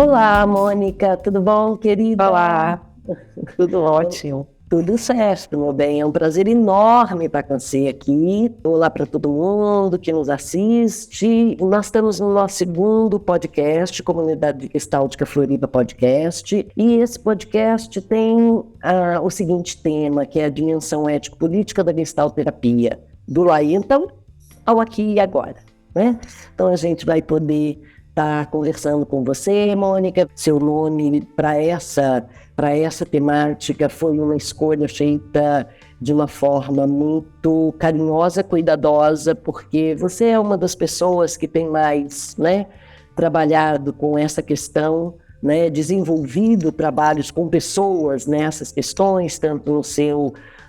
Olá, Mônica, tudo bom, querida? Olá, tudo ótimo. Tudo certo, meu bem. É um prazer enorme estar com você aqui. Olá para todo mundo que nos assiste. Nós estamos no nosso segundo podcast, Comunidade Gestáltica Floripa Podcast. E esse podcast tem o seguinte tema, que é a dimensão ético-política da gestalterapia. Do lá então ao aqui e agora, né? Então a gente vai poder estar conversando com você, Mônica. Seu nome para essa temática foi uma escolha feita de uma forma muito carinhosa, cuidadosa, porque você é uma das pessoas que tem mais, né, trabalhado com essa questão, né, desenvolvido trabalhos com pessoas nessas questões, tanto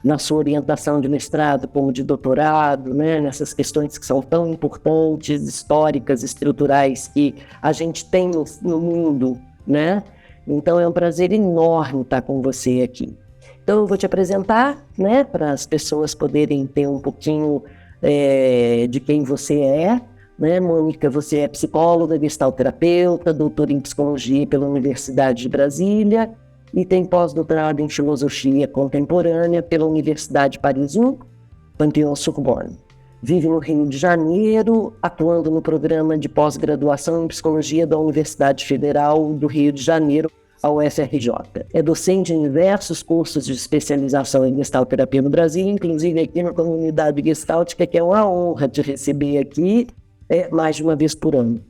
na sua orientação de mestrado como de doutorado, né, nessas questões que são tão importantes, históricas, estruturais, que a gente tem no mundo, né? Então é um prazer enorme estar com você aqui. Então eu vou te apresentar, né, para as pessoas poderem ter um pouquinho de quem você é, né, Mônica? Você é psicóloga, gestalterapeuta, doutora em psicologia pela Universidade de Brasília e tem pós-doutorado em filosofia contemporânea pela Universidade Paris I, Panthéon-Sorbonne. Vive no Rio de Janeiro, atuando no programa de pós-graduação em psicologia da Universidade Federal do Rio de Janeiro, a UFRJ. É docente em diversos cursos de especialização em gestalterapia no Brasil, inclusive aqui na comunidade gestáltica, que é uma honra te receber aqui mais de uma vez por ano.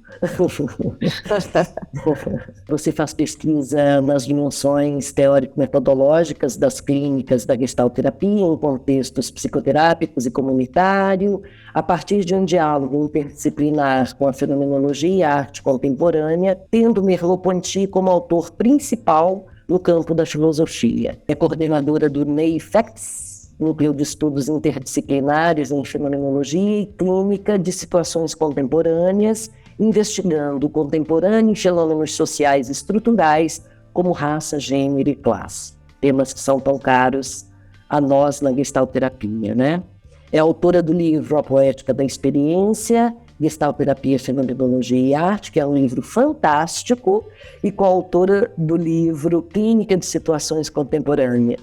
Você faz pesquisa nas dimensões teórico-metodológicas das clínicas da gestalterapia em contextos psicoterápicos e comunitário, a partir de um diálogo interdisciplinar com a fenomenologia e a arte contemporânea, tendo Merleau-Ponty como autor principal no campo da filosofia. É coordenadora do NEIFEX, Núcleo de Estudos Interdisciplinares em Fenomenologia e Clínica de Situações Contemporâneas, investigando o contemporâneo em fenômenos sociais estruturais como raça, gênero e classe. Temas que são tão caros a nós na gestalterapia, né? É autora do livro A Poética da Experiência, Gestalterapia, Fenomenologia e Arte, que é um livro fantástico, e coautora do livro Clínica de Situações Contemporâneas,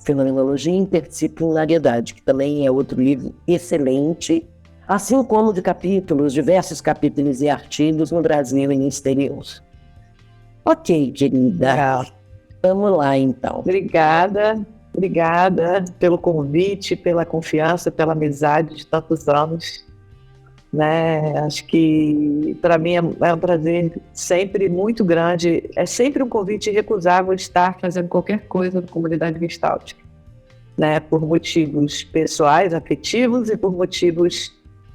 Fenomenologia e Interdisciplinariedade, que também é outro livro excelente, assim como de diversos capítulos e artigos no Brasil e no exterior. Ok, querida. Vamos lá, então. Obrigada pelo convite, pela confiança, pela amizade de tantos anos. Né? Acho que para mim é um prazer sempre muito grande, é sempre um convite irrecusável estar fazendo qualquer coisa na comunidade gestáltica, né? Por motivos pessoais, afetivos e por motivos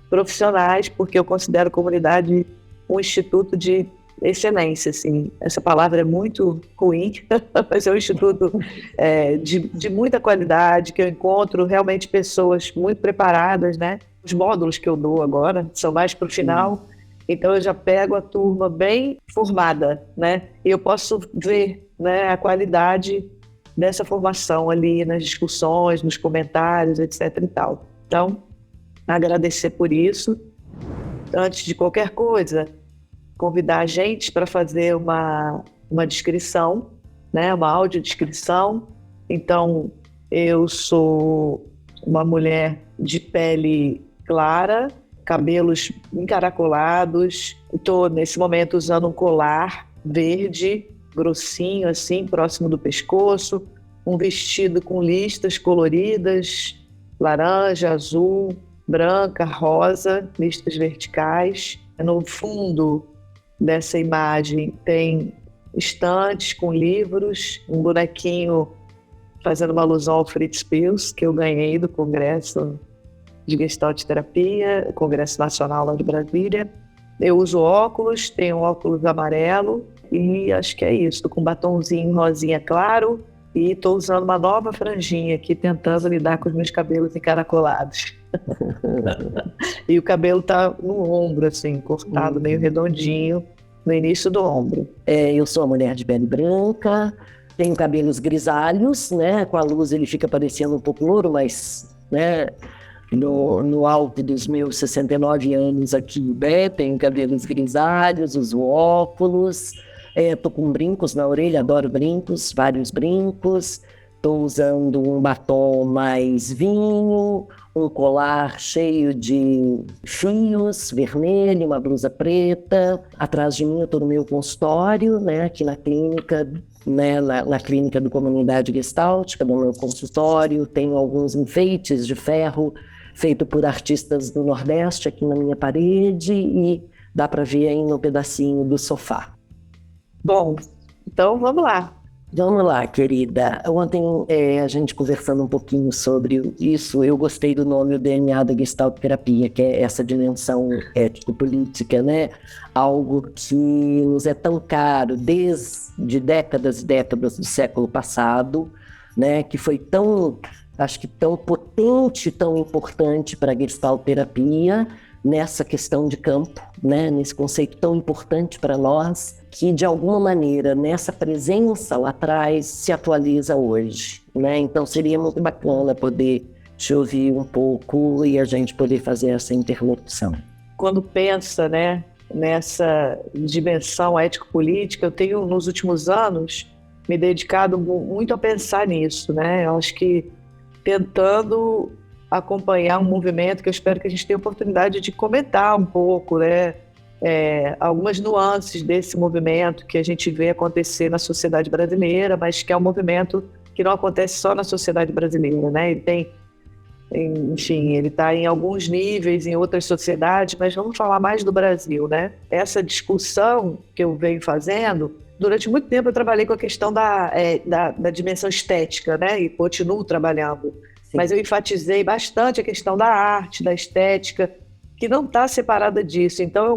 profissionais, porque eu considero a comunidade um instituto de excelência, assim. Essa palavra é muito ruim, mas é um instituto de muita qualidade, que eu encontro realmente pessoas muito preparadas, né? Os módulos que eu dou agora são mais para o final, então eu já pego a turma bem formada, né? E eu posso ver, né, a qualidade dessa formação ali nas discussões, nos comentários, etc. e tal. Então, agradecer por isso. Antes de qualquer coisa, convidar a gente para fazer uma descrição, né, uma audiodescrição. Então, eu sou uma mulher de pele clara, cabelos encaracolados. Estou, nesse momento, usando um colar verde, grossinho, assim, próximo do pescoço, um vestido com listas coloridas, laranja, azul, branca, rosa, listas verticais. No fundo dessa imagem tem estantes com livros, um bonequinho fazendo uma alusão ao Fritz Perls, que eu ganhei do Congresso de Gestalt Terapia, Congresso Nacional lá de Brasília. Eu uso óculos, tenho um óculos amarelo e acho que é isso. Estou com um batonzinho rosinha claro e estou usando uma nova franjinha aqui, tentando lidar com os meus cabelos encaracolados. E o cabelo está no ombro, assim, cortado, meio redondinho, no início do ombro. Eu sou uma mulher de pele branca, tenho cabelos grisalhos, né? Com a luz ele fica parecendo um pouco louro, mas, né, no alto dos meus 69 anos aqui, né? Tenho cabelos grisalhos, uso óculos, Estou com brincos na orelha, adoro brincos, vários brincos. Estou usando um batom mais vinho, um colar cheio de fios, vermelho, uma blusa preta. Atrás de mim eu estou no meu consultório, né, aqui na clínica, né, na clínica do Comunidade Gestáltica, no meu consultório. Tenho alguns enfeites de ferro feito por artistas do Nordeste aqui na minha parede e dá para ver aí no pedacinho do sofá. Bom, então vamos lá. Vamos lá, querida. Ontem a gente conversando um pouquinho sobre isso, eu gostei do nome, o DNA da Gestalt Terapia, que é essa dimensão ético-política, né? Algo que nos é tão caro desde décadas e décadas do século passado, né? Que foi tão, acho que tão potente, tão importante para a Gestalt Terapia, nessa questão de campo, né? Nesse conceito tão importante para nós, que de alguma maneira nessa presença lá atrás se atualiza hoje, né? Então seria muito bacana poder te ouvir um pouco e a gente poder fazer essa interlocução. Quando pensa, né, nessa dimensão ético-política, eu tenho nos últimos anos me dedicado muito a pensar nisso, né? Eu acho que tentando acompanhar um movimento que eu espero que a gente tenha a oportunidade de comentar um pouco, né? Algumas nuances desse movimento que a gente vê acontecer na sociedade brasileira, mas que é um movimento que não acontece só na sociedade brasileira, né? Ele tem, enfim, ele está em alguns níveis em outras sociedades, mas vamos falar mais do Brasil, né? Essa discussão que eu venho fazendo, durante muito tempo eu trabalhei com a questão da dimensão estética, né? E continuo trabalhando. Sim. Mas eu enfatizei bastante a questão da arte, da estética, que não está separada disso. Então eu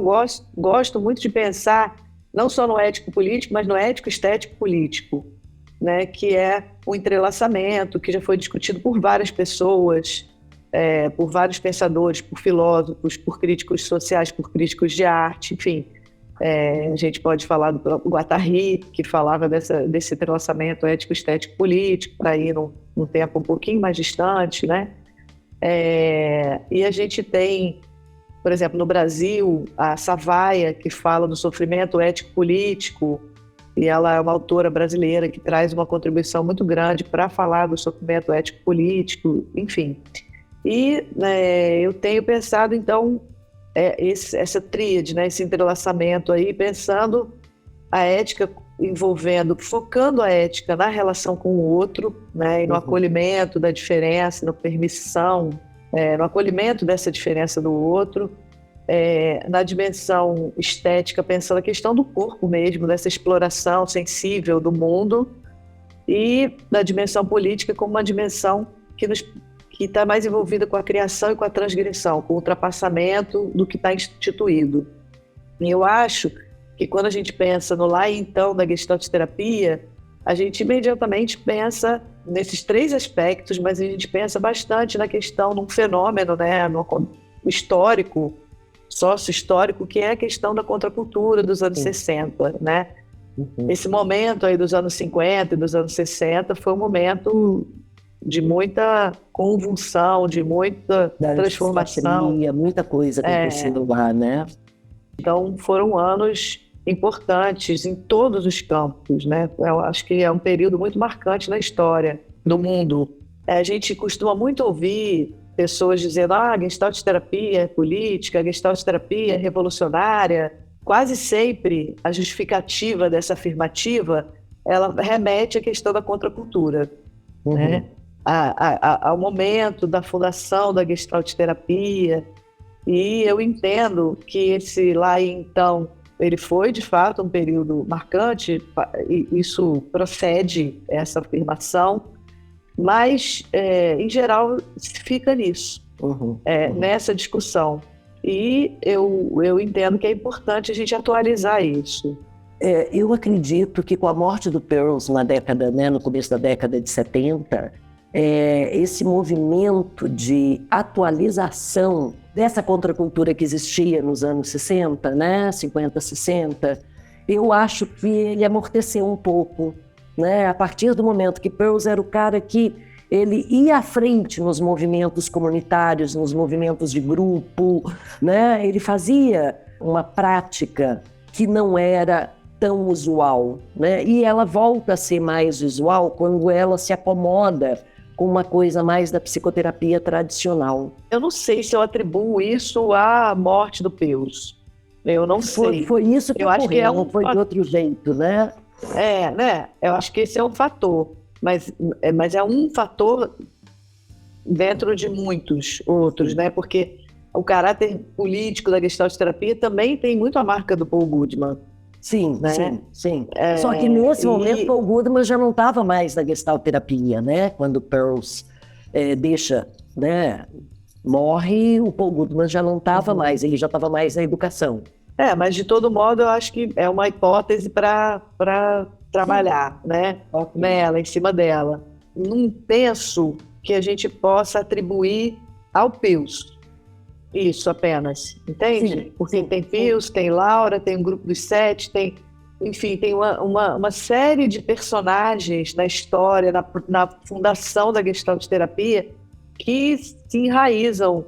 gosto muito de pensar não só no ético-político, mas no ético-estético-político, né? Que é o entrelaçamento, que já foi discutido por várias pessoas, por vários pensadores, por filósofos, por críticos sociais, por críticos de arte, enfim. A gente pode falar do próprio Guattari, que falava desse entrelaçamento ético-estético-político, para ir num tempo um pouquinho mais distante, né? E a gente tem, por exemplo, no Brasil, a Savaia, que fala do sofrimento ético-político, e ela é uma autora brasileira que traz uma contribuição muito grande para falar do sofrimento ético-político, enfim. E eu tenho pensado, então, essa tríade, né, esse entrelaçamento aí, pensando a ética focando a ética na relação com o outro, né, e no acolhimento da diferença, na permissão, no acolhimento dessa diferença do outro, na dimensão estética, pensando a questão do corpo mesmo, dessa exploração sensível do mundo, e na dimensão política como uma dimensão que está mais envolvida com a criação e com a transgressão, com o ultrapassamento do que está instituído. E eu acho que quando a gente pensa no lá e então da Gestalt Terapia, a gente imediatamente pensa nesses três aspectos, mas a gente pensa bastante na questão de um fenômeno, né, no histórico, sócio-histórico, que é a questão da contracultura dos anos 60, né? Esse momento aí dos anos 50 e dos anos 60 foi um momento de muita convulsão, de muita transformação. Muita coisa acontecendo lá, né? Então foram anos importantes em todos os campos, né? Eu acho que é um período muito marcante na história do mundo. A gente costuma muito ouvir pessoas dizendo a Gestalt Terapia é política, a Gestalt Terapia é revolucionária. Quase sempre a justificativa dessa afirmativa, ela remete à questão da contracultura, né? Ao momento da fundação da Gestalt Terapia. E eu entendo que esse lá e então, ele foi de fato um período marcante, e isso procede, essa afirmação, mas em geral fica nisso, nessa discussão. E eu entendo que é importante a gente atualizar isso. Eu acredito que com a morte do Perls no começo da década de 70, esse movimento de atualização dessa contracultura que existia nos anos 60, né, 50, 60, eu acho que ele amorteceu um pouco, né, a partir do momento que Perls era o cara que ele ia à frente nos movimentos comunitários, nos movimentos de grupo, né, ele fazia uma prática que não era tão usual, né? E ela volta a ser mais usual quando ela se acomoda com uma coisa mais da psicoterapia tradicional. Eu não sei se eu atribuo isso à morte do Peus. Eu não sei. Foi isso que eu acho que ocorreu, não foi de outro jeito, né? né? Eu acho que esse é um fator, mas é um fator dentro de muitos outros, né? Porque o caráter político da Gestalt terapia também tem muito a marca do Paul Goodman. Sim, né? sim. Só que nesse momento Paul Goodman já não estava mais na Gestalt terapia, né? Quando Peirce deixa, né? Morre, o Paul Goodman já não estava mais, ele já estava mais na educação. Mas de todo modo eu acho que é uma hipótese para trabalhar, né? Okay. Nela, em cima dela. Não penso que a gente possa atribuir ao Peus isso apenas, entende? Sim, porque tem Peus, tem Laura, tem o grupo dos 7, tem uma série de personagens na história, na fundação da Gestalt terapia que se enraizam,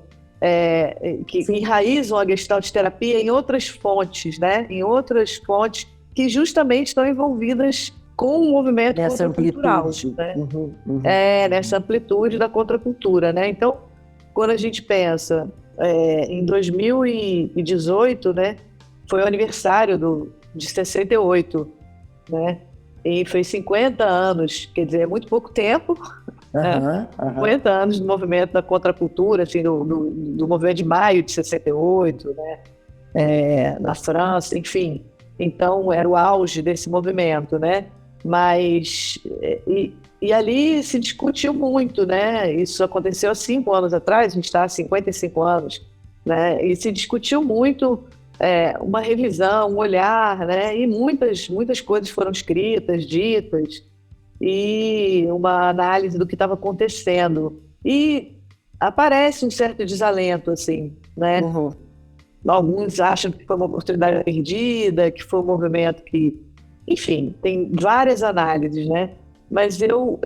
enraizam a Gestalt terapia em outras fontes, né? Em outras fontes que justamente estão envolvidas com o movimento contracultural, né? Nessa amplitude da contracultura, né? Então, quando a gente pensa em 2018, né, foi o aniversário de 68, né? E foi 50 anos, quer dizer, é muito pouco tempo. 50 anos do movimento da contracultura, assim, do movimento de maio de 68, né? Na França, enfim. Então, era o auge desse movimento, né? Mas, e ali se discutiu muito, né? Isso aconteceu há 5 anos atrás, a gente está há 55 anos, né? E se discutiu muito uma revisão, um olhar, né? E muitas coisas foram escritas, ditas, e uma análise do que estava acontecendo. E aparece um certo desalento, assim, né? Alguns acham que foi uma oportunidade perdida, que foi um movimento que... Enfim, tem várias análises, né? Mas eu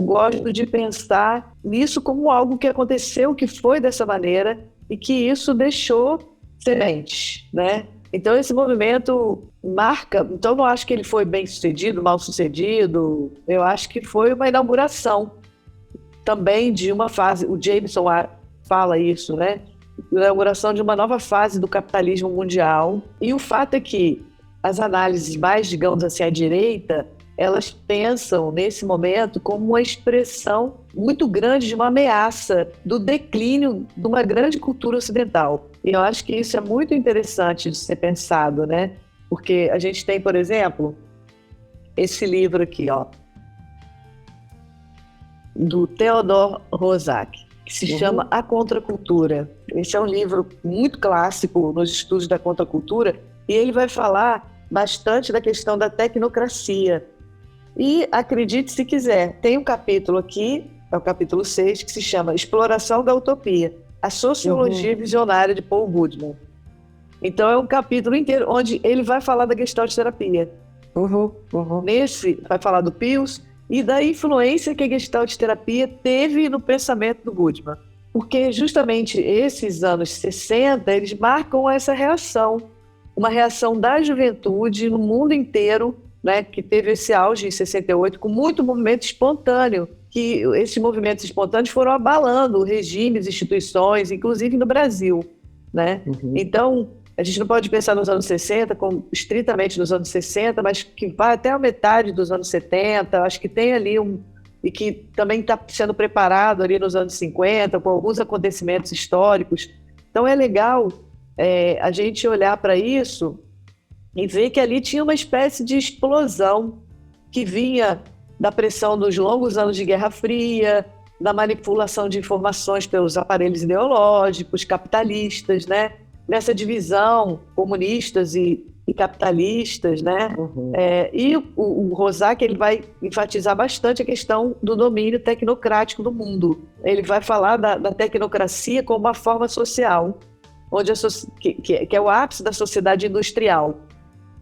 gosto de pensar nisso como algo que aconteceu, que foi dessa maneira, e que isso deixou sementes, né? Então, esse movimento marca... Então, eu não acho que ele foi bem sucedido, mal sucedido. Eu acho que foi uma inauguração também de uma fase. O Jameson fala isso, né? Inauguração de uma nova fase do capitalismo mundial. E o fato é que as análises mais, digamos assim, à direita, elas pensam nesse momento como uma expressão muito grande de uma ameaça do declínio de uma grande cultura ocidental. E eu acho que isso é muito interessante de ser pensado, né? Porque a gente tem, por exemplo, esse livro aqui, ó, do Theodor Roszak, que se chama A Contracultura. Esse é um livro muito clássico nos estudos da contracultura, e ele vai falar bastante da questão da tecnocracia. E, acredite se quiser, tem um capítulo aqui, é o capítulo 6, que se chama Exploração da Utopia, a Sociologia Visionária de Paul Goodman. Então, é um capítulo inteiro onde ele vai falar da Gestalt terapia. Nesse, vai falar do Peirce e da influência que a Gestalt terapia teve no pensamento do Goodman. Porque, justamente, esses anos 60, eles marcam essa reação. Uma reação da juventude no mundo inteiro, né, que teve esse auge em 68, com muito movimento espontâneo, que esses movimentos espontâneos foram abalando regimes, instituições, inclusive no Brasil, né? Então, a gente não pode pensar nos anos 60 como estritamente nos anos 60, mas que vai até a metade dos anos 70, acho que tem ali e que também está sendo preparado ali nos anos 50, com alguns acontecimentos históricos. Então, é legal a gente olhar para isso e ver que ali tinha uma espécie de explosão que vinha da pressão dos longos anos de Guerra Fria, da manipulação de informações pelos aparelhos ideológicos, capitalistas, né? Nessa divisão, comunistas e capitalistas, né? E o Roszak, ele vai enfatizar bastante a questão do domínio tecnocrático do mundo. Ele vai falar da tecnocracia como uma forma social, onde que é o ápice da sociedade industrial,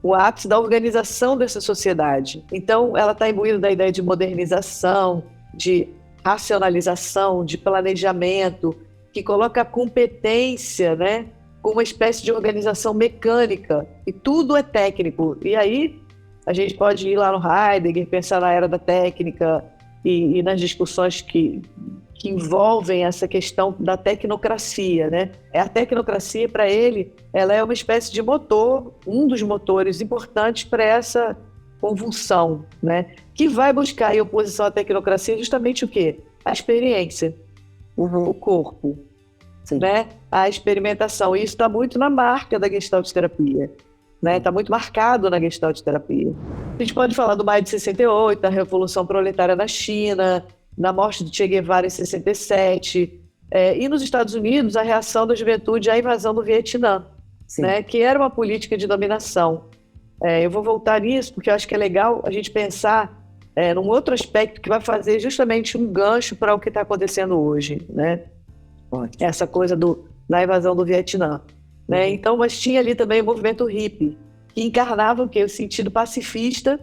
o ápice da organização dessa sociedade. Então, ela está imbuída da ideia de modernização, de racionalização, de planejamento, que coloca a competência, né, como uma espécie de organização mecânica, e tudo é técnico. E aí A gente pode ir lá no Heidegger, pensar na era da técnica e nas discussões que envolvem essa questão da tecnocracia, né? A tecnocracia, para ele, ela é uma espécie de motor, um dos motores importantes para essa convulsão, né? Que vai buscar em oposição à tecnocracia justamente o quê? A experiência, o corpo, né? A experimentação. E isso está muito na marca da Gestalt terapia, né? Está muito marcado na Gestalt terapia. A gente pode falar do Maio de 68, da Revolução Proletária na China, na morte do Che Guevara em 67, e nos Estados Unidos, a reação da juventude à invasão do Vietnã, né? Que era uma política de dominação. Eu vou voltar nisso porque eu acho que é legal a gente pensar num outro aspecto que vai fazer justamente um gancho para o que está acontecendo hoje, né? Essa coisa da invasão do Vietnã, né? Então, mas tinha ali também o movimento hippie, que encarnava o quê? O sentido pacifista,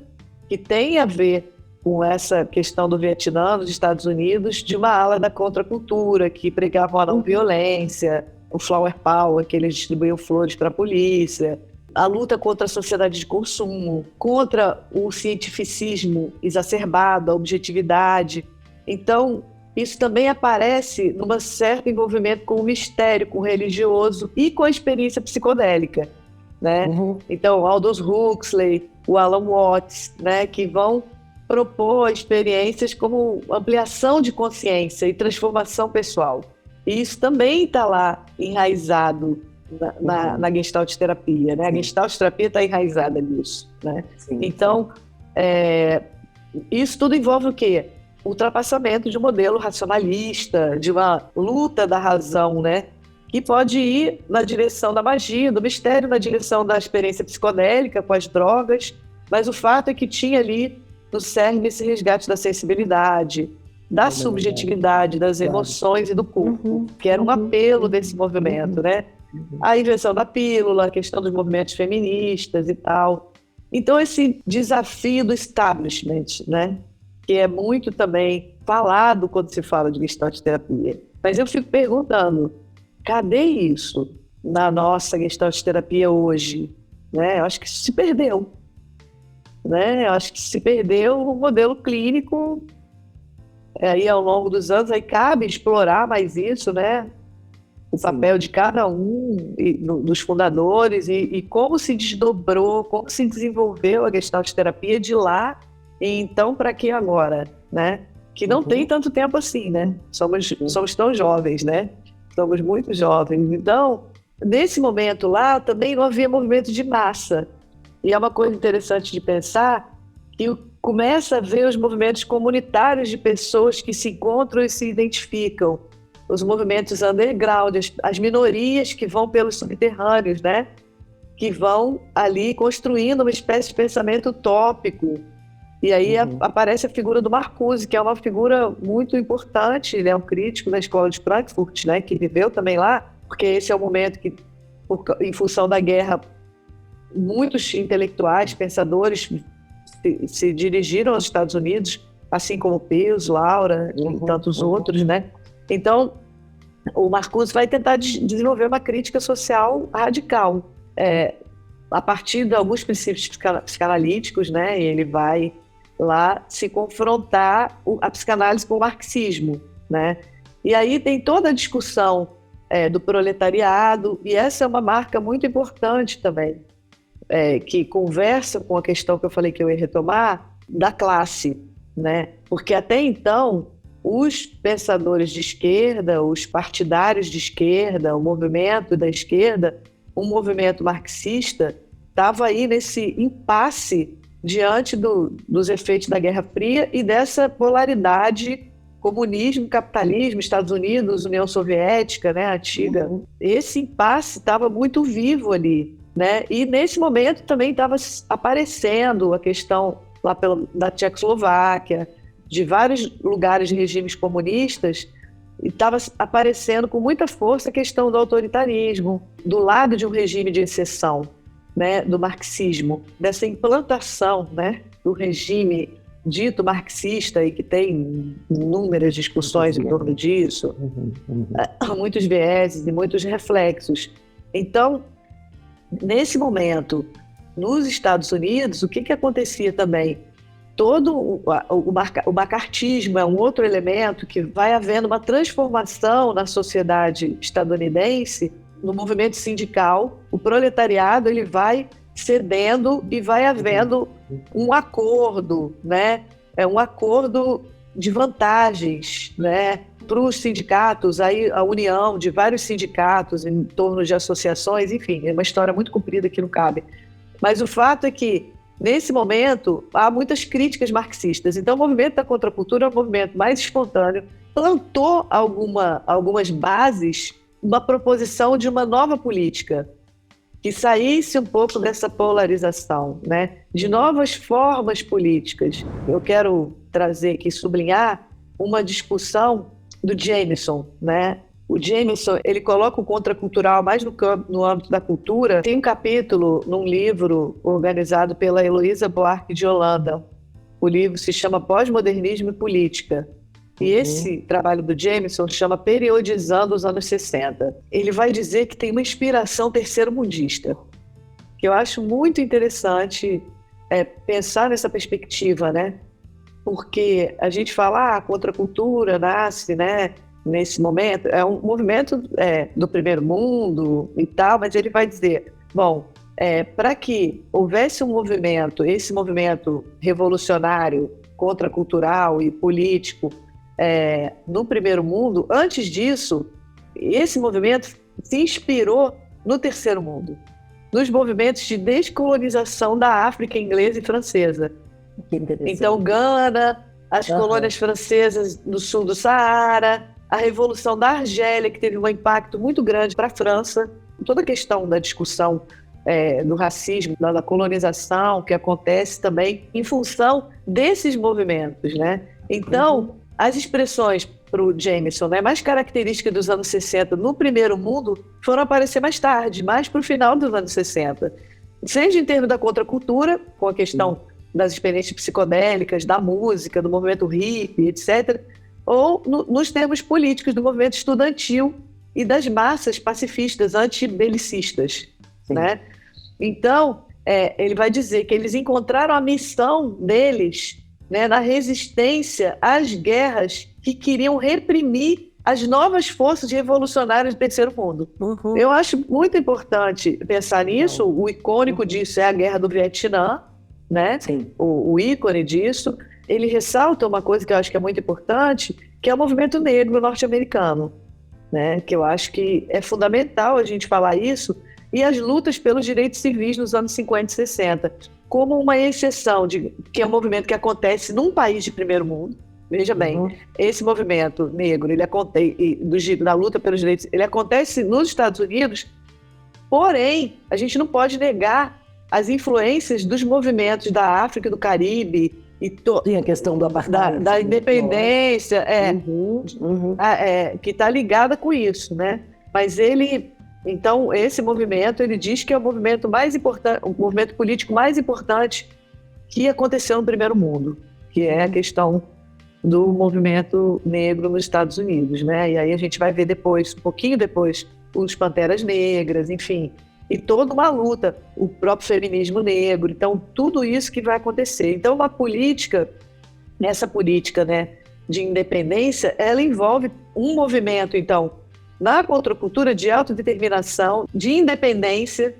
que tem a ver com essa questão do Vietnã nos Estados Unidos, de uma ala da contracultura, que pregavam a não violência, o flower power, que eles distribuíam flores para a polícia, a luta contra a sociedade de consumo, contra o cientificismo exacerbado, a objetividade. Então, isso também aparece num certo envolvimento com o mistério, com o religioso e com a experiência psicodélica, né? Então, Aldous Huxley, o Alan Watts, né, que vão propor experiências como ampliação de consciência e transformação pessoal. E isso também está lá enraizado na Gestalt terapia, né? A Gestalt terapia está enraizada nisso, né? Então, isso tudo envolve o quê? O ultrapassamento de um modelo racionalista, de uma luta da razão, né? Que pode ir na direção da magia, do mistério, na direção da experiência psicodélica com as drogas, mas o fato é que tinha ali no cerne esse resgate da sensibilidade, da subjetividade, das emoções e do corpo, que era um apelo desse movimento, né? A invenção da pílula, a questão dos movimentos feministas e tal. Então, esse desafio do establishment, né? Que é muito também falado quando se fala de Gestalt terapia. Mas eu fico perguntando, cadê isso na nossa Gestalt terapia hoje? Né? Eu acho que isso se perdeu. Né? Eu acho que se perdeu o modelo clínico aí ao longo dos anos. Aí cabe explorar mais isso, né? O papel de cada um dos fundadores e como se desdobrou, como se desenvolveu a Gestalt terapia de lá e então para que agora, né? Que não tem tanto tempo assim, né? Somos tão jovens, né? Somos muito jovens. Então, nesse momento lá, também não havia movimento de massa. E é uma coisa interessante de pensar que começa a ver os movimentos comunitários de pessoas que se encontram e se identificam. Os movimentos underground, as minorias que vão pelos subterrâneos, né? Que vão ali construindo uma espécie de pensamento utópico. E aí aparece a figura do Marcuse, que é uma figura muito importante. Ele é um crítico da escola de Frankfurt, né? Que viveu também lá, porque esse é o momento que, em função da guerra, muitos intelectuais, pensadores se dirigiram aos Estados Unidos, assim como Peirce, Laura e tantos outros, né? Então, o Marcuse vai tentar desenvolver uma crítica social radical, a partir de alguns princípios psicanalíticos, né? E ele vai lá se confrontar a psicanálise com o marxismo, né? E aí tem toda a discussão do proletariado, e essa é uma marca muito importante também, que conversa com a questão que eu falei que eu ia retomar, da classe, né? Porque até então, os pensadores de esquerda, os partidários de esquerda, o movimento da esquerda, o movimento marxista, estava aí nesse impasse diante dos efeitos da Guerra Fria e dessa polaridade comunismo, capitalismo, Estados Unidos, União Soviética, né, antiga. Esse impasse estava muito vivo ali, né? E nesse momento também estava aparecendo a questão lá da Tchecoslováquia, de vários lugares de regimes comunistas, e estava aparecendo com muita força a questão do autoritarismo, do lado de um regime de exceção, né, do marxismo, dessa implantação, né, do regime dito marxista e que tem inúmeras discussões em torno disso, muitos vieses e muitos reflexos. Então, nesse momento, nos Estados Unidos, o que acontecia também? Todo o macartismo é um outro elemento que vai havendo uma transformação na sociedade estadunidense, no movimento sindical. O proletariado ele vai cedendo e vai havendo um acordo, né? É um acordo de vantagens, né? Para os sindicatos, aí a união de vários sindicatos em torno de associações, enfim, é uma história muito comprida que não cabe. Mas o fato é que, nesse momento, há muitas críticas marxistas. Então, o movimento da contracultura é um movimento mais espontâneo, plantou algumas bases, uma proposição de uma nova política, que saísse um pouco dessa polarização, né? De novas formas políticas. Eu quero trazer aqui, sublinhar, uma discussão do Jameson, né? O Jameson, ele coloca o contracultural mais no âmbito da cultura. Tem um capítulo num livro organizado pela Heloísa Buarque de Holanda. O livro se chama Pós-Modernismo e Política. E esse trabalho do Jameson chama Periodizando os anos 60. Ele vai dizer que tem uma inspiração terceiro-mundista, que eu acho muito interessante pensar nessa perspectiva, né? Porque a gente fala, a contracultura nasce, né? Nesse momento, é um movimento do primeiro mundo e tal, mas ele vai dizer, bom, para que houvesse esse movimento revolucionário, contracultural e político no primeiro mundo, antes disso, esse movimento se inspirou no terceiro mundo, nos movimentos de descolonização da África inglesa e francesa. Então, Gana, as colônias francesas no sul do Saara, a Revolução da Argélia, que teve um impacto muito grande para a França, toda a questão da discussão do racismo, da colonização, que acontece também em função desses movimentos, né? Então, as expressões para o Jameson, né, mais características dos anos 60 no primeiro mundo, foram aparecer mais tarde, mais para o final dos anos 60. Seja em termos da contracultura, com a questão das experiências psicodélicas, da música, do movimento hippie, etc., ou nos termos políticos do movimento estudantil e das massas pacifistas antibelicistas, né? Então, ele vai dizer que eles encontraram a missão deles, né, na resistência às guerras que queriam reprimir as novas forças revolucionárias do terceiro mundo. Eu acho muito importante pensar nisso. O icônico disso é a Guerra do Vietnã, né? O ícone disso. Ele ressalta uma coisa que eu acho que é muito importante, que é o movimento negro norte-americano, né? Que eu acho que é fundamental a gente falar isso, e as lutas pelos direitos civis nos anos 50 e 60, como uma exceção, que é um movimento que acontece num país de primeiro mundo. Veja bem, esse movimento negro, da luta pelos direitos, ele acontece nos Estados Unidos, porém, a gente não pode negar as influências dos movimentos da África e do Caribe, Tem a questão do apartheid, da independência, que está ligada com isso, né? Mas então, esse movimento, ele diz que é o movimento mais importante, o movimento político mais importante que aconteceu no primeiro mundo, que é a questão do movimento negro nos Estados Unidos, né? E aí a gente vai ver depois, um pouquinho depois, os Panteras Negras, enfim, e toda uma luta, o próprio feminismo negro. Então, tudo isso que vai acontecer. Então, essa política, né, de independência, ela envolve um movimento, então, na contracultura de autodeterminação, de independência,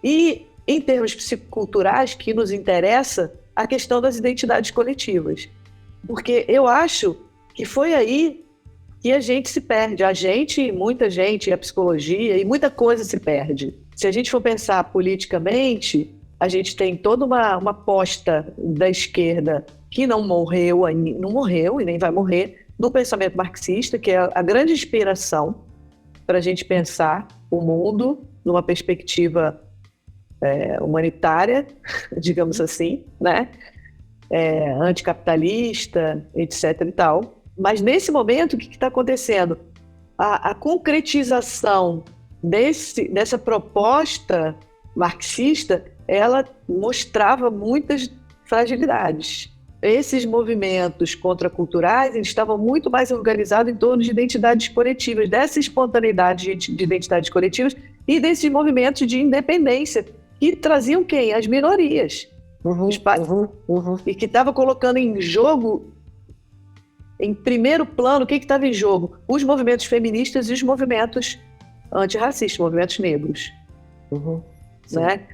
e, em termos psicoculturais, que nos interessa, a questão das identidades coletivas. Porque eu acho que foi aí que a gente se perde. Muita gente, a psicologia, e muita coisa se perde. Se a gente for pensar politicamente, a gente tem toda uma aposta da esquerda que não morreu e nem vai morrer, no pensamento marxista, que é a grande inspiração para a gente pensar o mundo numa perspectiva humanitária, digamos assim, né? Anticapitalista, etc. e tal. Mas nesse momento, o que está acontecendo? A concretização dessa proposta marxista, ela mostrava muitas fragilidades. Esses movimentos contraculturais, eles estavam muito mais organizados em torno de identidades coletivas, dessa espontaneidade de identidades coletivas e desses movimentos de independência que traziam quem? As minorias. Os pais. E que estava colocando em jogo, em primeiro plano, o que estava em jogo? Os movimentos feministas e os movimentos antirracistas, movimentos negros. Né?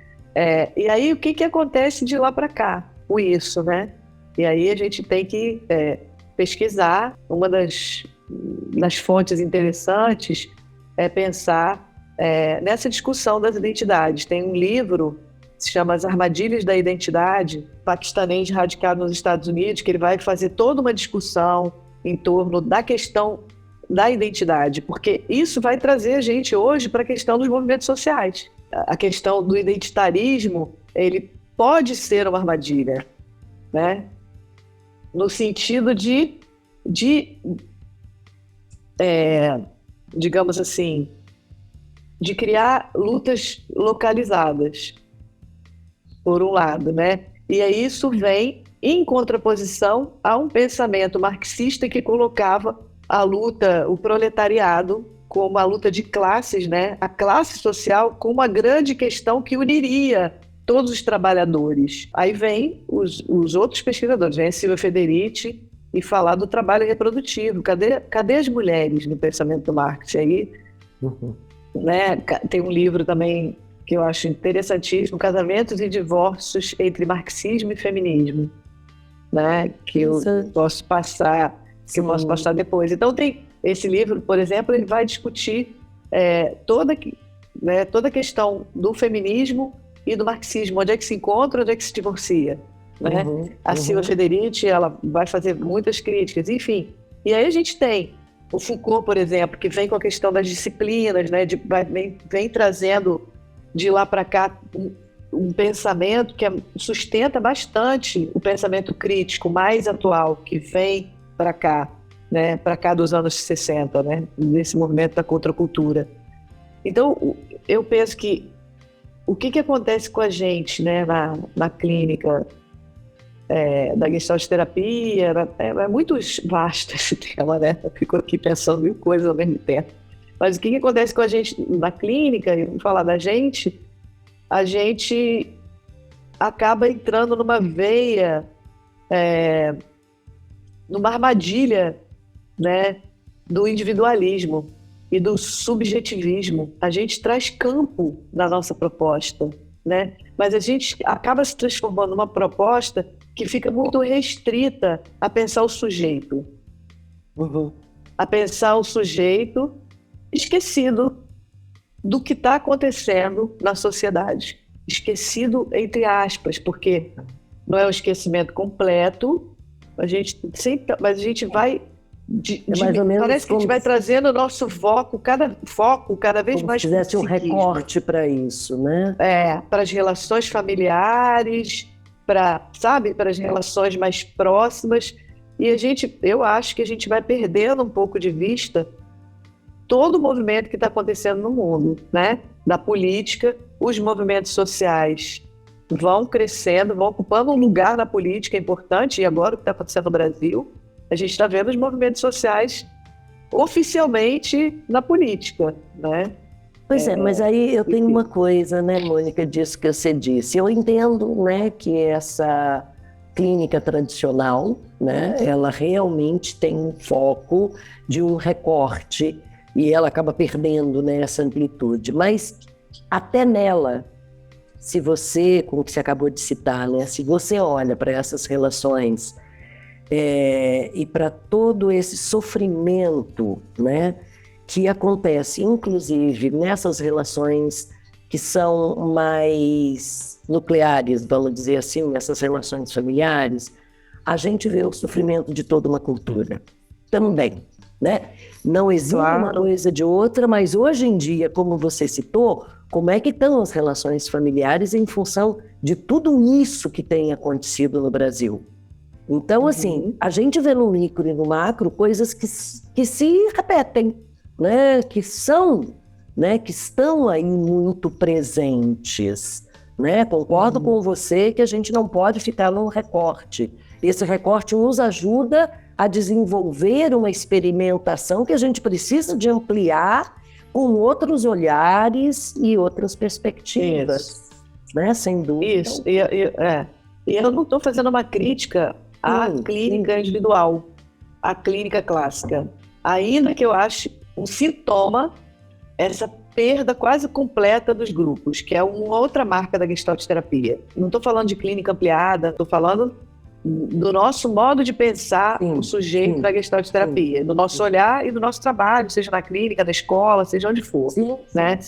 E aí, o que acontece de lá para cá com isso, né? E aí a gente tem que pesquisar. Uma das fontes interessantes é pensar nessa discussão das identidades. Tem um livro que se chama As Armadilhas da Identidade, paquistanês radicado nos Estados Unidos, que ele vai fazer toda uma discussão em torno da questão da identidade, porque isso vai trazer a gente hoje para a questão dos movimentos sociais. A questão do identitarismo, ele pode ser uma armadilha, né? No sentido de digamos assim, de criar lutas localizadas, por um lado, né? E aí isso vem em contraposição a um pensamento marxista que colocava a luta, o proletariado, como a luta de classes, né? A classe social como uma grande questão que uniria todos os trabalhadores. Aí vem os outros pesquisadores, vem a Silvia Federici, e falar do trabalho reprodutivo. Cadê as mulheres no pensamento do Marx? Aí, né? Tem um livro também que eu acho interessantíssimo, Casamentos e Divórcios entre Marxismo e Feminismo, né? Que eu posso passar, depois. Então tem esse livro, por exemplo, ele vai discutir toda a questão do feminismo e do marxismo, onde é que se encontra, onde é que se divorcia, né? A Silvia Federici, ela vai fazer muitas críticas, enfim. E aí a gente tem o Foucault, por exemplo, que vem com a questão das disciplinas, né? Vem trazendo de lá para cá um pensamento que sustenta bastante o pensamento crítico mais atual, que vem para cá, né? Para cá dos anos 60, né? Nesse movimento da contracultura. Então, eu penso que o que acontece com a gente, né, na clínica da Gestalt terapia, é muito vasto esse tema, né? Eu fico aqui pensando em coisas ao mesmo tempo. Mas o que acontece com a gente na clínica, e vou falar da gente, a gente acaba entrando numa veia, numa armadilha, né, do individualismo e do subjetivismo. A gente traz campo na nossa proposta, né? Mas a gente acaba se transformando numa proposta que fica muito restrita a pensar o sujeito. A pensar o sujeito esquecido do que está acontecendo na sociedade. Esquecido entre aspas, porque não é um esquecimento completo, mas a gente vai... parece que a gente vai trazendo o nosso foco cada vez mais... Como se fizesse um recorte para isso, né? Para as relações familiares, para as relações mais próximas. E eu acho que a gente vai perdendo um pouco de vista todo o movimento que está acontecendo no mundo, né? Da política, os movimentos sociais vão crescendo, vão ocupando um lugar na política importante, e agora o que está acontecendo no Brasil, a gente está vendo os movimentos sociais oficialmente na política, né? Pois mas aí eu tenho uma coisa, né, Mônica, disso que você disse. Eu entendo, né, que essa clínica tradicional, né, ela realmente tem um foco de um recorte e ela acaba perdendo, né, essa amplitude. Mas até nela, se você, como que você acabou de citar, né, se você olha para essas relações e para todo esse sofrimento, né, que acontece, inclusive, nessas relações que são mais nucleares, vamos dizer assim, nessas relações familiares, a gente vê o sofrimento de toda uma cultura também, né? Não existe uma coisa de outra, mas hoje em dia, como você citou, como é que estão as relações familiares em função de tudo isso que tem acontecido no Brasil? Então, assim, a gente vê no micro e no macro coisas que se repetem, né? Que estão aí muito presentes, né? Concordo com você que a gente não pode ficar num recorte. Esse recorte nos ajuda a desenvolver uma experimentação que a gente precisa de ampliar com outros olhares e outras perspectivas. né? Sem dúvida. Isso, e eu não estou fazendo uma crítica à clínica individual, à clínica clássica. Ainda que eu ache um sintoma essa perda quase completa dos grupos, que é uma outra marca da Gestalt terapia. Não estou falando de clínica ampliada, estou falando do nosso modo de pensar o sujeito da Gestalt terapia, do nosso olhar e do nosso trabalho, seja na clínica, na escola, seja onde for, né?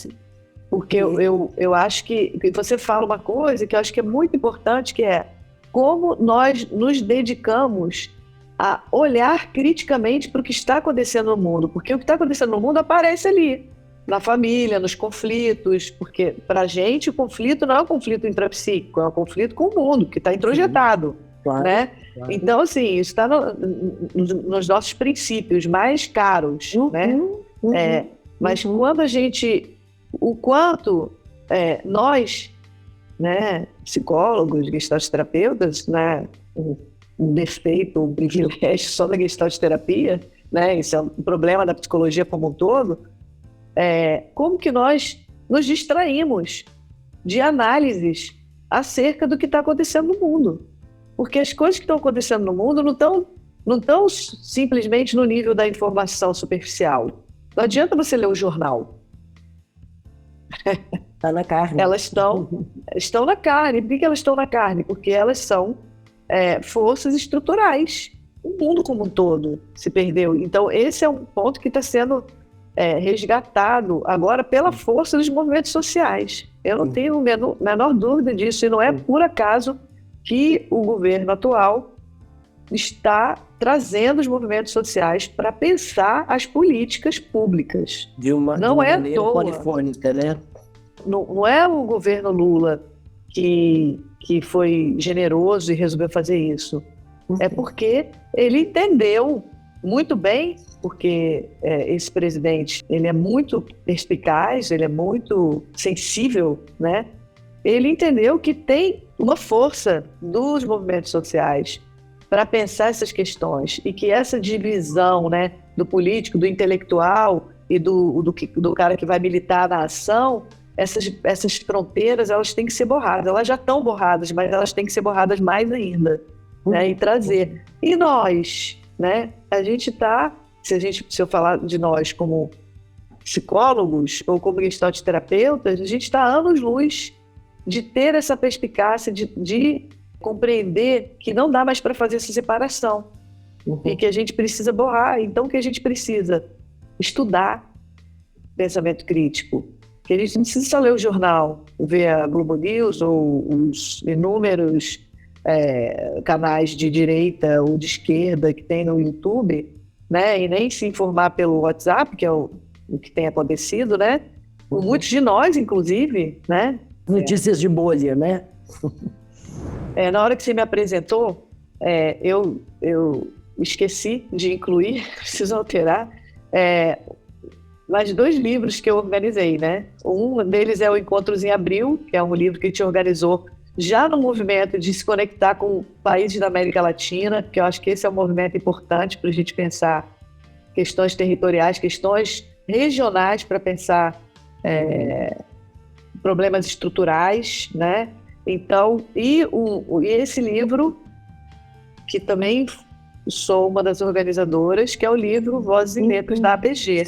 Porque eu acho que você fala uma coisa que eu acho que é muito importante, que é como nós nos dedicamos a olhar criticamente para o que está acontecendo no mundo, porque o que está acontecendo no mundo aparece ali, na família, nos conflitos, porque para a gente o conflito não é um conflito intrapsíquico, é um conflito com o mundo, que está introjetado, né? Claro. Então, assim, isso está nos nossos princípios mais caros, né? Mas quando a gente... O quanto nós, né, psicólogos, gestalterapeutas, né, um defeito, um privilégio só da gestalterapia, né, isso é um problema da psicologia como um todo, como que nós nos distraímos de análises acerca do que está acontecendo no mundo. Porque as coisas que estão acontecendo no mundo não estão simplesmente no nível da informação superficial. Não adianta você ler o jornal. Está na carne. Elas estão na carne. Por que elas estão na carne? Porque elas são forças estruturais. O mundo como um todo se perdeu. Então, esse é um ponto que está sendo resgatado agora pela força dos movimentos sociais. Eu não tenho a menor dúvida disso. E não é por acaso que o governo atual está trazendo os movimentos sociais para pensar as políticas públicas. De uma maneira polifônica, né? Não é o governo Lula que foi generoso e resolveu fazer isso. É porque ele entendeu muito bem, porque esse presidente ele é muito perspicaz, ele é muito sensível, né? Ele entendeu que tem uma força dos movimentos sociais para pensar essas questões e que essa divisão, né, do político, do intelectual e do cara que vai militar na ação, essas fronteiras elas têm que ser borradas. Elas já estão borradas, mas elas têm que ser borradas mais ainda, né, e trazer. E nós, né, a gente está, se eu falar de nós como psicólogos ou como gestalterapeutas, a gente está anos-luz de ter essa perspicácia, de compreender que não dá mais para fazer essa separação e que a gente precisa borrar. Então, que a gente precisa estudar pensamento crítico, que a gente não precisa só ler o jornal, ver a Globo News ou os inúmeros canais de direita ou de esquerda que tem no YouTube, né? E nem se informar pelo WhatsApp, que é o que tem acontecido, né? Muitos de nós, inclusive, né? Notícias de bolha, né? Na hora que você me apresentou, eu esqueci de incluir, preciso alterar, mais 2 livros que eu organizei, né? Um deles é o Encontros em Abril, que é um livro que a gente organizou já no movimento de se conectar com países da América Latina, que eu acho que esse é um movimento importante para a gente pensar questões territoriais, questões regionais para pensar problemas estruturais, né? Então, e esse livro, que também sou uma das organizadoras, que é o livro Vozes e Letras da ABG,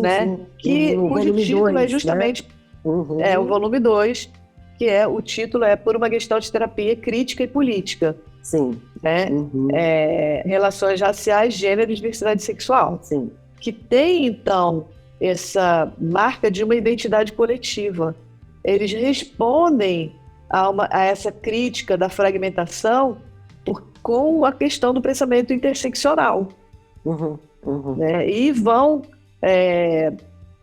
né? Cujo título é justamente o volume 2, que o título é Por uma gestalterapia crítica e política. Sim. Né? Relações raciais, gênero e diversidade sexual. Sim. Que tem, então, essa marca de uma identidade coletiva. Eles respondem a essa crítica da fragmentação com a questão do pensamento interseccional. Né? E vão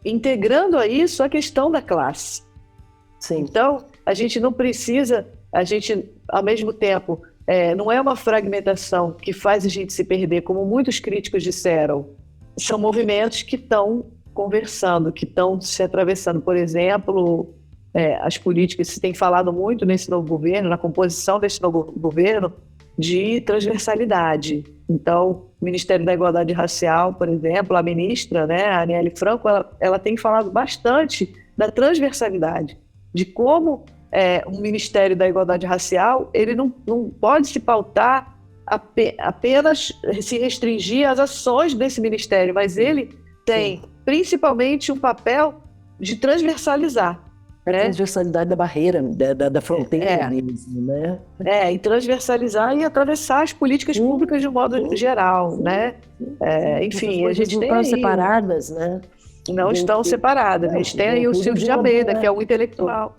integrando a isso a questão da classe. Sim. Então, a gente não precisa, ao mesmo tempo, não é uma fragmentação que faz a gente se perder, como muitos críticos disseram. São movimentos que estão conversando, que estão se atravessando. Por exemplo, as políticas, se tem falado muito nesse novo governo, na composição desse novo governo, de transversalidade. Então, o Ministério da Igualdade Racial, por exemplo, a ministra, né, a Aniele Franco, ela tem falado bastante da transversalidade, de como um Ministério da Igualdade Racial, ele não pode se pautar apenas se restringir às ações desse ministério, mas ele tem principalmente um papel de transversalizar. A transversalidade da barreira, da fronteira mesmo, né? E transversalizar e atravessar as políticas públicas de um modo geral, né? Enfim, a gente não tem estão aí, separadas, né? não estão separadas. A gente tem aí o Silvio de Almeida, que é um intelectual.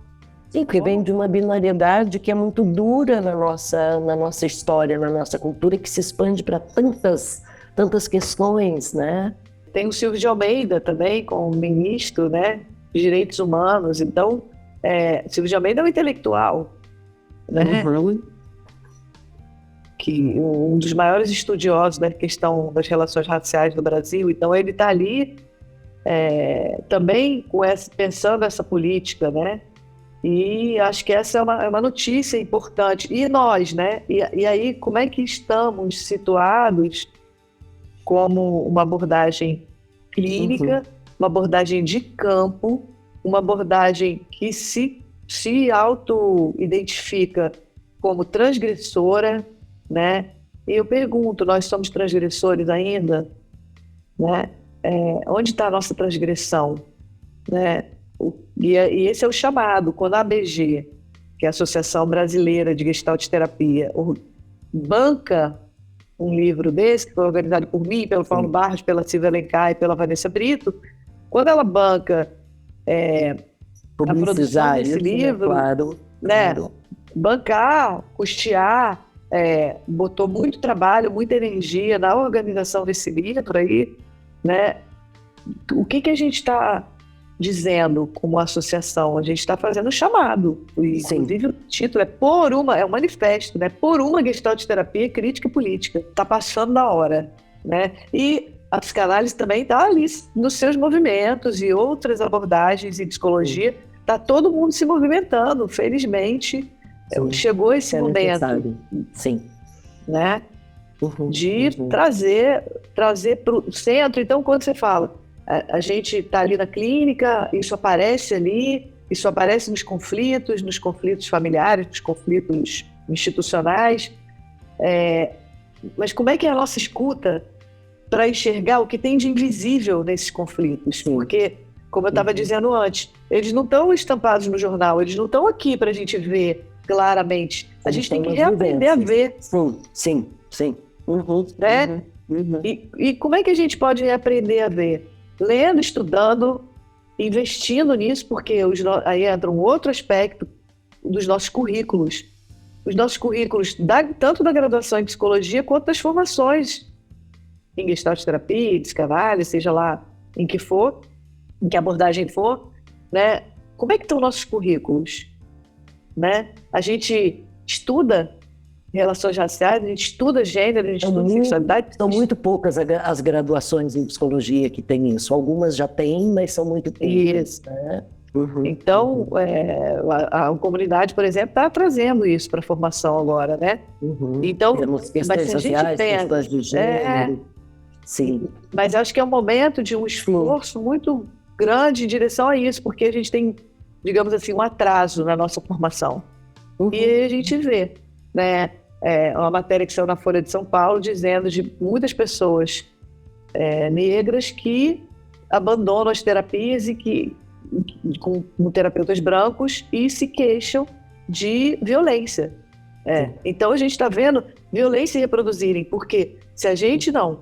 Sim, porque vem de uma binariedade que é muito dura na nossa história, na nossa cultura, que se expande para tantas questões, né? Tem o Silvio de Almeida também, como ministro, né, de Direitos Humanos. Então, Silvio de Almeida é um intelectual, né? Que um dos maiores estudiosos da questão das relações raciais no Brasil. Então, ele está ali também pensando essa política, né? E acho que essa é uma notícia importante. E nós, né? E aí, como é que estamos situados como uma abordagem clínica, uma abordagem de campo, uma abordagem que se auto-identifica como transgressora, né? E eu pergunto, nós somos transgressores ainda? Né? Onde está a nossa transgressão? Né? E esse é o chamado, quando a ABG, que é a Associação Brasileira de Gestalt Terapia, banca um livro desse, que foi organizado por mim, pelo Paulo Barros, pela Silvia Alencar e pela Vanessa Brito, quando ela banca a produção desse livro, né, bancar, custear, botou muito trabalho, muita energia na organização desse livro aí, né? O que a gente está dizendo como associação? A gente está fazendo um chamado, inclusive o título é um manifesto, né? Por uma Gestalt Terapia crítica e política. Está passando na hora, né? E a psicanálise também está ali nos seus movimentos e outras abordagens em psicologia. Está todo mundo se movimentando, felizmente. Chegou esse momento, né? De trazer para o centro. Então, quando você fala, a gente está ali na clínica, isso aparece ali, isso aparece nos conflitos familiares, nos conflitos institucionais. Mas como é que é a nossa escuta para enxergar o que tem de invisível nesses conflitos? Porque, como eu estava dizendo antes, eles não estão estampados no jornal, eles não estão aqui para a gente ver claramente. A gente tem que reaprender a ver. Sim. Né? E como é que a gente pode reaprender a ver? Lendo, estudando, investindo nisso, porque aí entra um outro aspecto dos nossos currículos. Os nossos currículos, tanto da graduação em psicologia, quanto das formações em Gestalt Terapia, psicanálise, seja lá em que abordagem for, né? Como é que estão nossos currículos? Né? A gente estuda relações raciais, a gente estuda gênero, a gente estuda sexualidade. São muito poucas as graduações em psicologia que têm isso. Algumas já têm, mas são muito poucas. Né? Então, a comunidade, por exemplo, está trazendo isso para a formação agora, né? Então, questões raciais, questões de gênero. Sim. Mas acho que é um momento de um esforço muito grande em direção a isso, porque a gente tem, digamos assim, um atraso na nossa formação. E a gente vê, né? Uma matéria que saiu na Folha de São Paulo dizendo de muitas pessoas negras que abandonam as terapias com terapeutas brancos e se queixam de violência. Então a gente está vendo violência reproduzirem, porque se a gente não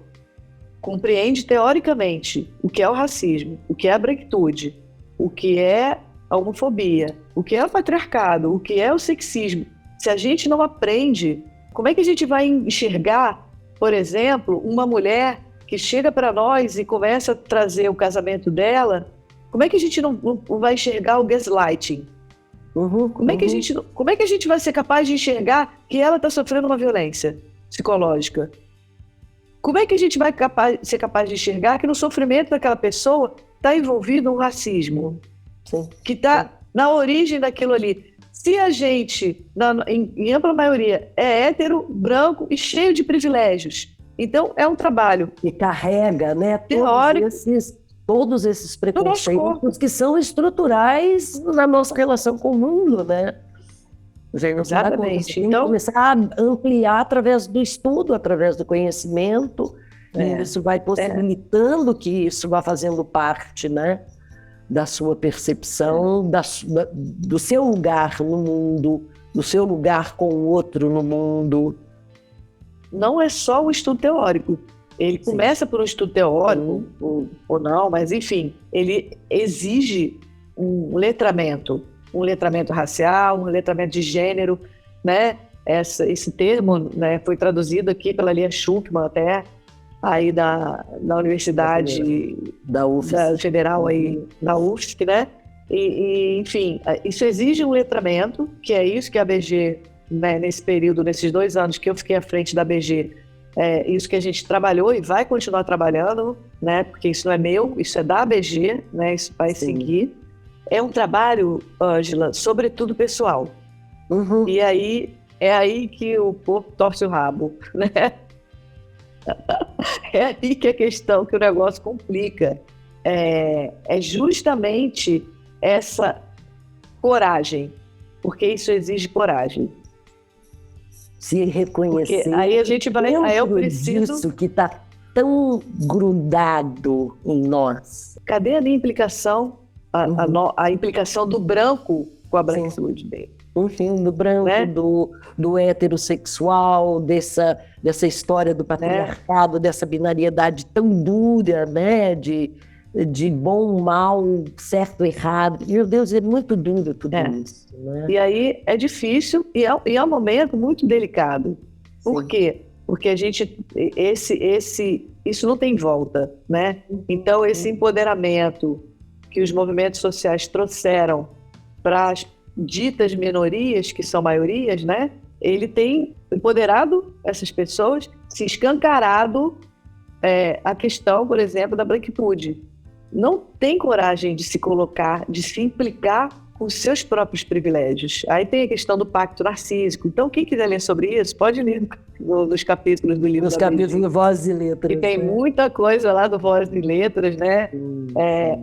compreende teoricamente o que é o racismo, o que é a branquitude, o que é a homofobia, o que é o patriarcado, o que é o sexismo, se a gente não aprende, como é que a gente vai enxergar, por exemplo, uma mulher que chega para nós e começa a trazer o casamento dela, como é que a gente não vai enxergar o gaslighting? Como é que a gente vai ser capaz de enxergar que ela está sofrendo uma violência psicológica? Como é que a gente vai ser capaz de enxergar que no sofrimento daquela pessoa está envolvido um racismo? Que está na origem daquilo ali. Se a gente, em ampla maioria, é hétero, branco e cheio de privilégios, então é um trabalho que carrega, né, teórico, todos esses nosso corpo. preconceitos que são estruturais na nossa relação com o mundo, né? Exatamente. Então, começar a ampliar através do estudo, através do conhecimento, e isso vai possibilitando que isso vá fazendo parte, né, da sua percepção, do seu lugar no mundo, do seu lugar com o outro no mundo. Não é só um estudo teórico. Ele começa por um estudo teórico, ou não, mas enfim, ele exige um letramento racial, um letramento de gênero, né? Esse termo, né, foi traduzido aqui pela Lia Schuckmann até, aí da Universidade da Federal aí, da UFSC, né? E, enfim, isso exige um letramento, que é isso que a ABG, né, nesse período, nesses 2 anos que eu fiquei à frente da ABG, isso que a gente trabalhou e vai continuar trabalhando, né? Porque isso não é meu, isso é da ABG, né? Isso vai seguir. É um trabalho, Ângela, sobretudo pessoal. E aí, é aí que o povo torce o rabo, né? É aí que a questão, que o negócio complica. É justamente essa coragem, porque isso exige coragem. Se reconhecer. Porque aí a gente vai. Aí eu preciso. Isso que está tão grudado em nós. Cadê a minha implicação? A implicação do branco com a branquitude dele. Enfim, do branco, né? do heterossexual, dessa história do patriarcado, dessa binariedade tão dura, né? De bom, mal, certo, errado. Meu Deus, é muito duro tudo isso. Né? E aí é difícil e é um momento muito delicado. Por quê? Porque a gente, isso não tem volta, né? Então, esse empoderamento que os movimentos sociais trouxeram para as ditas minorias, que são maiorias, né? Ele tem empoderado essas pessoas, se escancarado a questão, por exemplo, da branquitude. Não tem coragem de se colocar, de se implicar com seus próprios privilégios. Aí tem a questão do pacto narcísico. Então, quem quiser ler sobre isso, pode ler nos capítulos do livro. Nos capítulos do Voz e Letras. E tem muita coisa lá do Voz e Letras, né?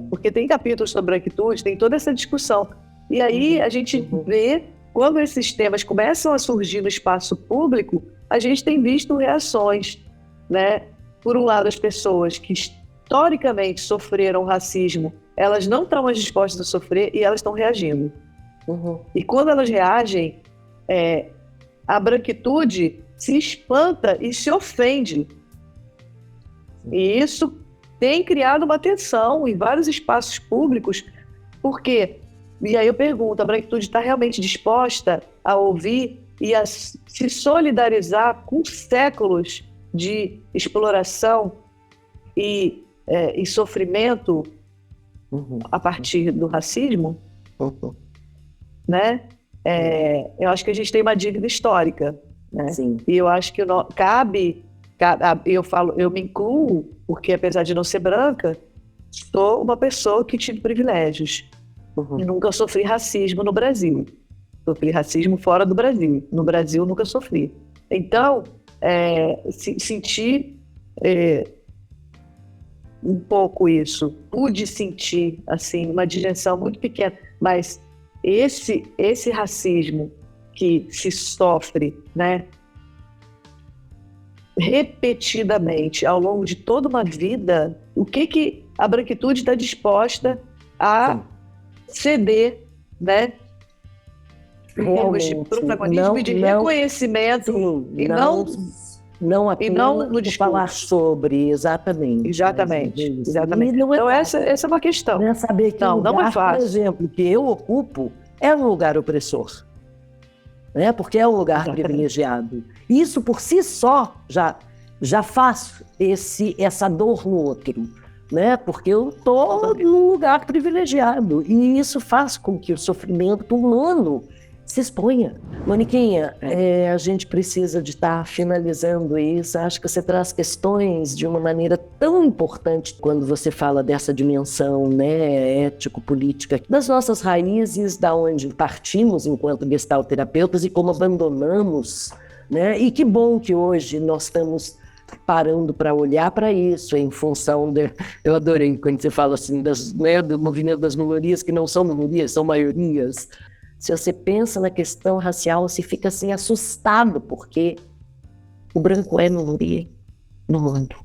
Porque tem capítulos sobre branquitude, tem toda essa discussão. E aí a gente vê, quando esses temas começam a surgir no espaço público, a gente tem visto reações, né? Por um lado, as pessoas que historicamente sofreram racismo, elas não estão mais dispostas a sofrer e elas estão reagindo. E quando elas reagem, a branquitude se espanta e se ofende. E isso tem criado uma tensão em vários espaços públicos, porque, e aí eu pergunto, a branquitude está realmente disposta a ouvir e a se solidarizar com séculos de exploração e sofrimento a partir do racismo, né? Eu acho que a gente tem uma dívida histórica, né? Sim. E eu acho que eu me incluo, porque apesar de não ser branca, sou uma pessoa que tive privilégios. E nunca sofri racismo no Brasil. Sofri racismo fora do Brasil. No Brasil, nunca sofri. Então, senti um pouco isso. Pude sentir, assim, uma dimensão muito pequena. Mas esse racismo que se sofre, né, repetidamente ao longo de toda uma vida, o que a branquitude está disposta a ceder, né? Em termos de protagonismo e de reconhecimento. E não apenas no discurso. Falar sobre, exatamente. Exatamente. Então essa é uma questão. Não é saber que lugar, não é fácil. Por exemplo, que eu ocupo é um lugar opressor. Né? Porque é um lugar privilegiado. Isso por si só já faz essa dor no outro. Né? Porque eu estou num lugar privilegiado. E isso faz com que o sofrimento humano se exponha. Moniquinha, a gente precisa de estar finalizando isso. Acho que você traz questões de uma maneira tão importante quando você fala dessa dimensão, né, ético-política, das nossas raízes, da onde partimos enquanto gestalterapeutas e como abandonamos, né? E que bom que hoje nós estamos parando para olhar para isso em função de... Eu adorei quando você fala assim do movimento das minorias, que não são minorias, são maiorias. Se você pensa na questão racial, você fica assim assustado, porque o branco é minoria no mundo.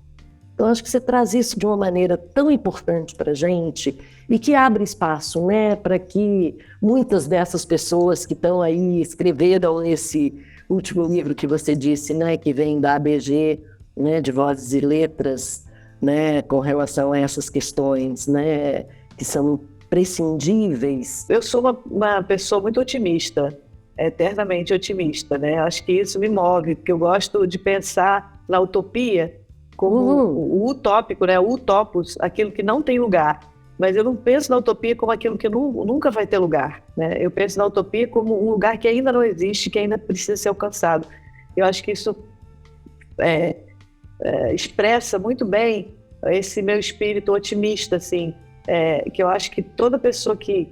Então, acho que você traz isso de uma maneira tão importante para a gente e que abre espaço, né, para que muitas dessas pessoas que estão aí, escreveram esse último livro que você disse, né, que vem da ABG, né, de Vozes e Letras, né, com relação a essas questões, né, que são prescindíveis. Eu sou uma pessoa muito otimista, eternamente otimista, né? Acho que isso me move, porque eu gosto de pensar na utopia como o utópico, né? O utopos, aquilo que não tem lugar. Mas eu não penso na utopia como aquilo que nunca vai ter lugar, né? Eu penso na utopia como um lugar que ainda não existe, que ainda precisa ser alcançado. Eu acho que isso expressa muito bem esse meu espírito otimista, assim, que eu acho que toda pessoa que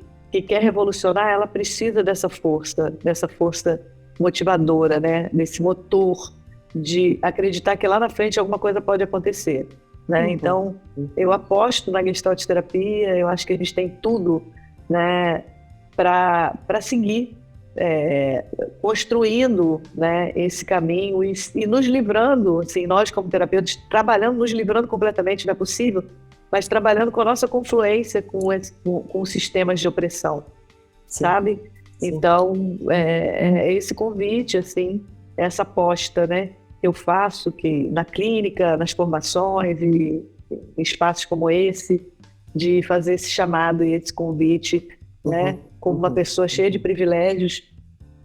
quer revolucionar, ela precisa dessa força motivadora, né? Desse motor de acreditar que lá na frente alguma coisa pode acontecer, né? Então, eu aposto na Gestalt terapia, eu acho que a gente tem tudo, né, para seguir construindo, né, esse caminho e nos livrando, assim, nós como terapeutas, trabalhando, nos livrando completamente, não é possível, mas trabalhando com a nossa confluência com sistemas de opressão, sim, sabe? Sim. Então, esse convite, assim, essa aposta, né, que eu faço que na clínica, nas formações e em espaços como esse, de fazer esse chamado e esse convite, né, como uma pessoa cheia de privilégios,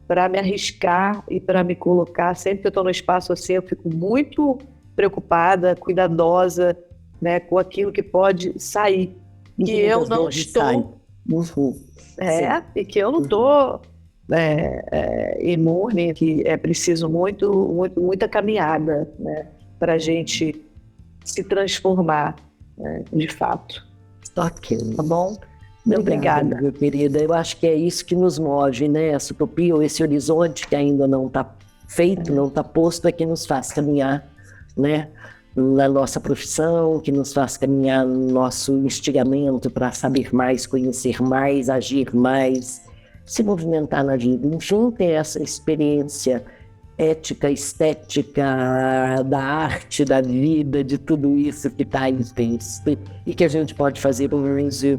para me arriscar e para me colocar. Sempre que eu estou no espaço assim, eu fico muito preocupada, cuidadosa, né, com aquilo que pode sair. E eu não estou... e que eu não estou imune, que é preciso muita caminhada, né, para a gente se transformar, né, de fato. Ok. Tá bom? Muito obrigada, minha querida. Eu acho que é isso que nos move, né? Essa utopia, ou esse horizonte que ainda não está feito, não está posto, é que nos faz caminhar, né, na nossa profissão, que nos faz caminhar no nosso instigamento para saber mais, conhecer mais, agir mais, se movimentar na vida. Enfim, ter essa experiência ética, estética, da arte, da vida, de tudo isso que está aí dentro e que a gente pode fazer hoje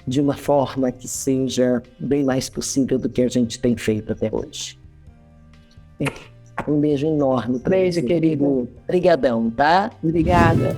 de uma forma que seja bem mais possível do que a gente tem feito até hoje. Um beijo enorme. Beijo, querido. Obrigadão, tá? Obrigada.